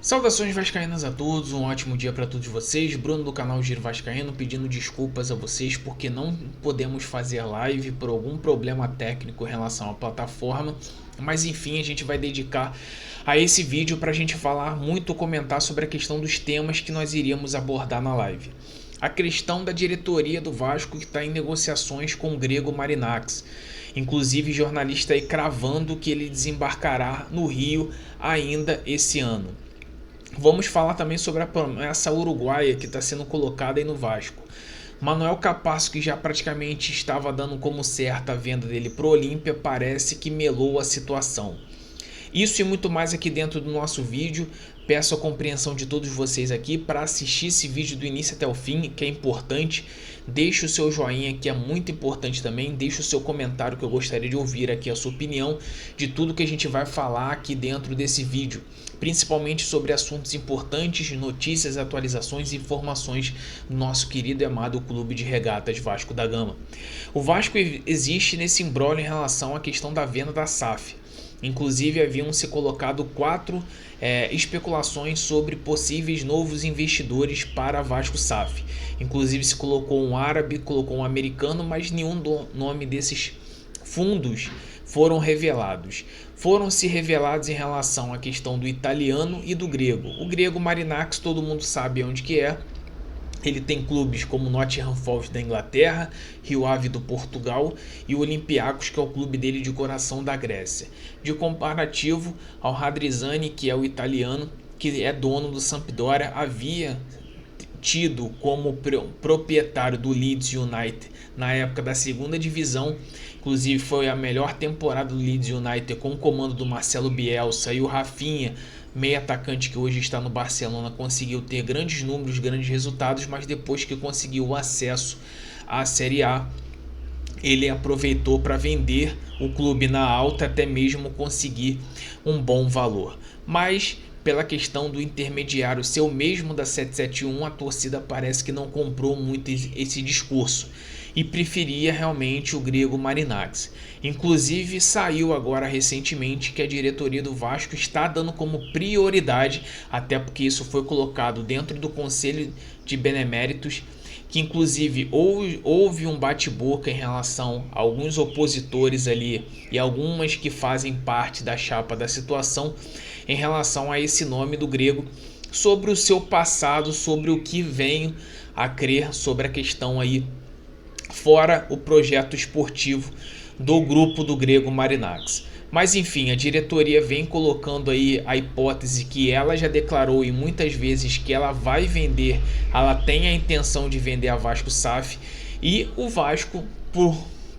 Saudações vascaínas a todos, um ótimo dia para todos vocês. Bruno do canal Giro Vascaíno pedindo desculpas a vocês porque não podemos fazer live por algum problema técnico em relação à plataforma. Mas enfim, a gente vai dedicar a esse vídeo para a gente falar muito, comentar sobre a questão dos temas que nós iríamos abordar na live. A questão da diretoria do Vasco que está em negociações com o grego Marinakis. Inclusive jornalista aí cravando que ele desembarcará no Rio ainda esse ano. Vamos falar também sobre a promessa uruguaia que está sendo colocada aí no Vasco. Manuel Capasso, que já praticamente estava dando como certa a venda dele para o Olímpia, parece que melou a situação. Isso e muito mais aqui dentro do nosso vídeo. Peço a compreensão de todos vocês aqui para assistir esse vídeo do início até o fim, que é importante. Deixe o seu joinha, que é muito importante também. Deixe o seu comentário, que eu gostaria de ouvir aqui a sua opinião de tudo que a gente vai falar aqui dentro desse vídeo. Principalmente sobre assuntos importantes, notícias, atualizações e informações do nosso querido e amado Clube de Regatas Vasco da Gama. O Vasco existe nesse imbróglio em relação à questão da venda da SAF. Inclusive haviam se colocado 4 especulações sobre possíveis novos investidores para Vasco SAF. Inclusive se colocou um árabe, colocou um americano, mas nenhum nome desses fundos foram revelados. Foram se revelados em relação à questão do italiano e do grego. O grego Marinakis todo mundo sabe onde que é. Ele tem clubes como Nottingham Forest da Inglaterra, Rio Ave do Portugal e o Olympiacos, que é o clube dele de coração da Grécia. De comparativo ao Radrizzani, que é o italiano, que é dono do Sampdoria, havia tido como proprietário do Leeds United na época da segunda divisão. Inclusive foi a melhor temporada do Leeds United com o comando do Marcelo Bielsa, e o Rafinha, meio atacante que hoje está no Barcelona, conseguiu ter grandes números, grandes resultados, mas depois que conseguiu o acesso à Série A, ele aproveitou para vender o clube na alta, até mesmo conseguir um bom valor. Mas pela questão do intermediário ser o mesmo da 771, a torcida parece que não comprou muito esse discurso e preferia realmente o grego Marinakis. Inclusive saiu agora recentemente que a diretoria do Vasco está dando como prioridade, até porque isso foi colocado dentro do Conselho de Beneméritos, que inclusive houve um bate-boca em relação a alguns opositores ali e algumas que fazem parte da chapa da situação em relação a esse nome do grego, sobre o seu passado, sobre o que vem a crer sobre a questão aí, fora o projeto esportivo do grupo do grego Marinakis. Mas enfim, a diretoria vem colocando aí a hipótese que ela já declarou e muitas vezes que ela vai vender, ela tem a intenção de vender a Vasco SAF, e o Vasco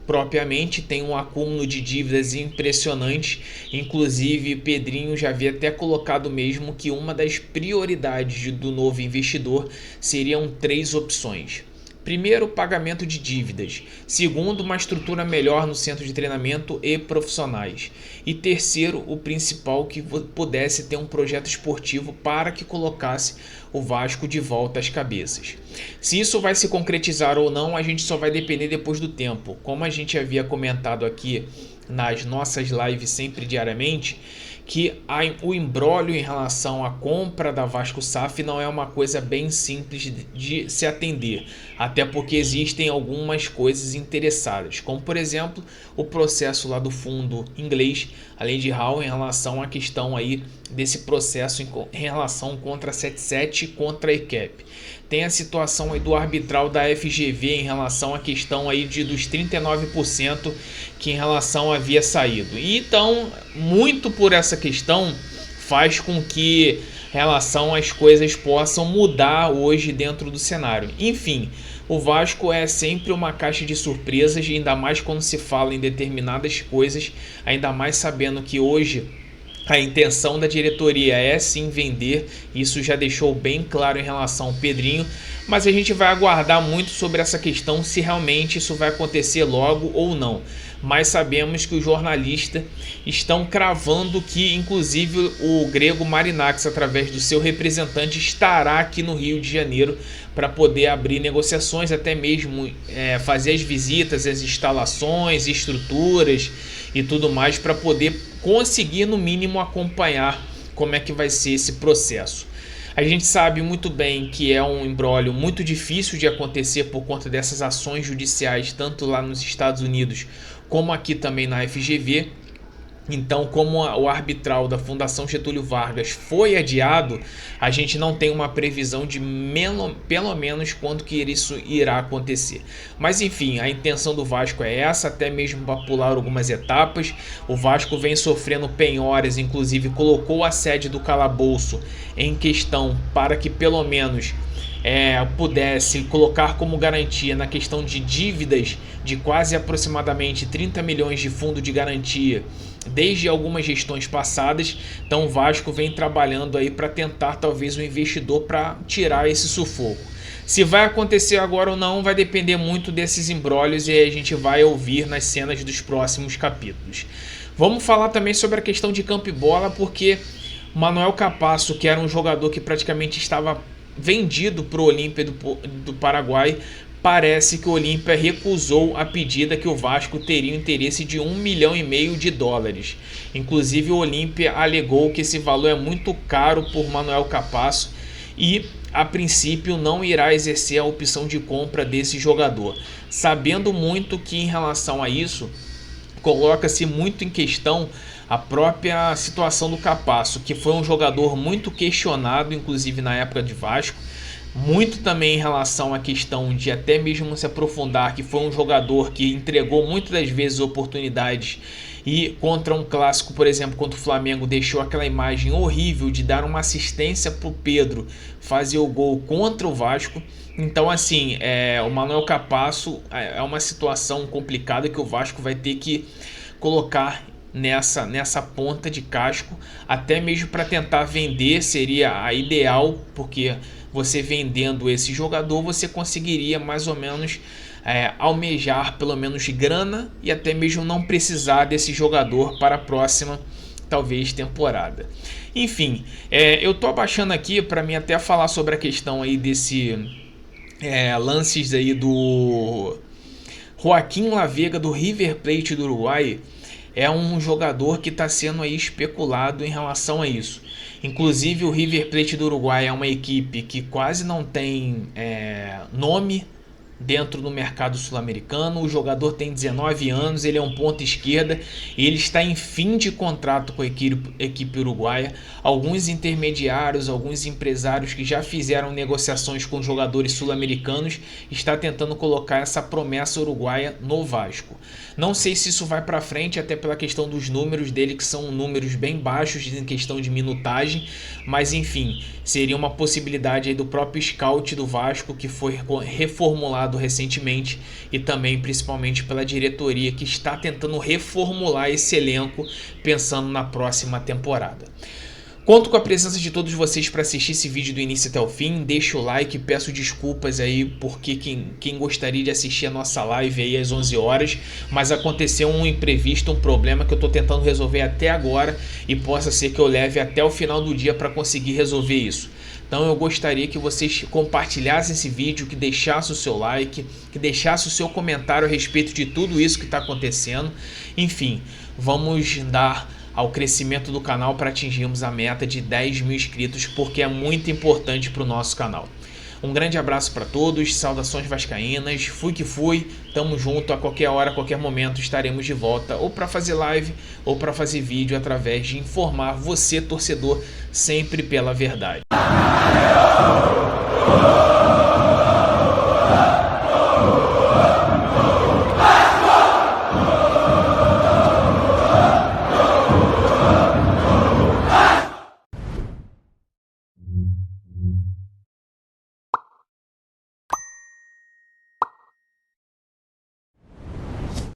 propriamente tem um acúmulo de dívidas impressionante. Inclusive Pedrinho já havia até colocado mesmo que uma das prioridades do novo investidor seriam 3 opções. Primeiro, o pagamento de dívidas. Segundo, uma estrutura melhor no centro de treinamento e profissionais. E terceiro, o principal, que pudesse ter um projeto esportivo para que colocasse o Vasco de volta às cabeças. Se isso vai se concretizar ou não, a gente só vai depender depois do tempo. Como a gente havia comentado aqui nas nossas lives sempre diariamente, que o imbróglio em relação à compra da Vasco SAF não é uma coisa bem simples de se atender, até porque existem algumas coisas interessadas, como por exemplo o processo lá do fundo inglês, além de Hall, em relação à questão aí desse processo em relação contra a 77 e contra a ECAP. Tem a situação aí do arbitral da FGV em relação à questão aí dos 39% que em relação havia saído. E então, muito por essa questão faz com que em relação às coisas possam mudar hoje dentro do cenário. Enfim, o Vasco é sempre uma caixa de surpresas, ainda mais quando se fala em determinadas coisas, ainda mais sabendo que hoje a intenção da diretoria é sim vender, isso já deixou bem claro em relação ao Pedrinho, mas a gente vai aguardar muito sobre essa questão, se realmente isso vai acontecer logo ou não. Mas sabemos que os jornalistas estão cravando que inclusive o grego Marinakis, através do seu representante, estará aqui no Rio de Janeiro para poder abrir negociações, até mesmo fazer as visitas, as instalações, estruturas e tudo mais, para poder conseguir no mínimo acompanhar como é que vai ser esse processo. A gente sabe muito bem que é um imbróglio muito difícil de acontecer por conta dessas ações judiciais, tanto lá nos Estados Unidos como aqui também na FGV. Então, como o arbitral da Fundação Getúlio Vargas foi adiado, a gente não tem uma previsão de pelo menos quando que isso irá acontecer. Mas enfim, a intenção do Vasco é essa, até mesmo para pular algumas etapas. O Vasco vem sofrendo penhoras, inclusive colocou a sede do calabouço em questão para que pelo menos pudesse colocar como garantia na questão de dívidas de quase aproximadamente 30 milhões de fundo de garantia desde algumas gestões passadas. Então o Vasco vem trabalhando aí para tentar talvez um investidor para tirar esse sufoco. Se vai acontecer agora ou não vai depender muito desses embrólios e aí a gente vai ouvir nas cenas dos próximos capítulos. Vamos falar também sobre a questão de campo e bola, porque Manuel Capasso, que era um jogador que praticamente estava vendido para o Olímpia do Paraguai, parece que o Olímpia recusou a pedida que o Vasco teria o interesse de US$ 1,5 milhão. Inclusive o Olímpia alegou que esse valor é muito caro por Manuel Capasso e a princípio não irá exercer a opção de compra desse jogador, sabendo muito que em relação a isso coloca-se muito em questão a própria situação do Capasso, que foi um jogador muito questionado, inclusive na época de Vasco, muito também em relação à questão de até mesmo se aprofundar, que foi um jogador que entregou muitas das vezes oportunidades e contra um clássico, por exemplo, contra o Flamengo, deixou aquela imagem horrível de dar uma assistência para o Pedro fazer o gol contra o Vasco. Então assim, o Manuel Capasso é uma situação complicada que o Vasco vai ter que colocar nessa ponta de casco, até mesmo para tentar vender seria a ideal, porque você vendendo esse jogador você conseguiria mais ou menos almejar pelo menos grana e até mesmo não precisar desse jogador para a próxima talvez temporada. Enfim, eu tô abaixando aqui para mim até falar sobre a questão aí desse lances aí do Joaquim Lavega do River Plate do Uruguai. É um jogador que está sendo aí especulado em relação a isso. Inclusive o River Plate do Uruguai é uma equipe que quase não tem nome dentro do mercado sul-americano. O jogador tem 19 anos, ele é um ponta esquerda e ele está em fim de contrato com a equipe uruguaia. Alguns intermediários, alguns empresários que já fizeram negociações com jogadores sul-americanos está tentando colocar essa promessa uruguaia no Vasco. Não sei se isso vai para frente, até pela questão dos números dele, que são números bem baixos em questão de minutagem, mas enfim, seria uma possibilidade aí do próprio scout do Vasco, que foi reformulado recentemente, e também principalmente pela diretoria, que está tentando reformular esse elenco pensando na próxima temporada. Conto com a presença de todos vocês para assistir esse vídeo do início até o fim. Deixa o like, peço desculpas aí porque quem gostaria de assistir a nossa live aí às 11 horas, mas aconteceu um imprevisto, um problema que eu estou tentando resolver até agora e possa ser que eu leve até o final do dia para conseguir resolver isso. Então eu gostaria que vocês compartilhassem esse vídeo, que deixassem o seu like, que deixassem o seu comentário a respeito de tudo isso que está acontecendo. Enfim, vamos dar ao crescimento do canal para atingirmos a meta de 10 mil inscritos, porque é muito importante para o nosso canal. Um grande abraço para todos, saudações vascaínas, fui que fui, tamo junto, a qualquer hora, a qualquer momento estaremos de volta, ou para fazer live, ou para fazer vídeo, através de informar você, torcedor, sempre pela verdade.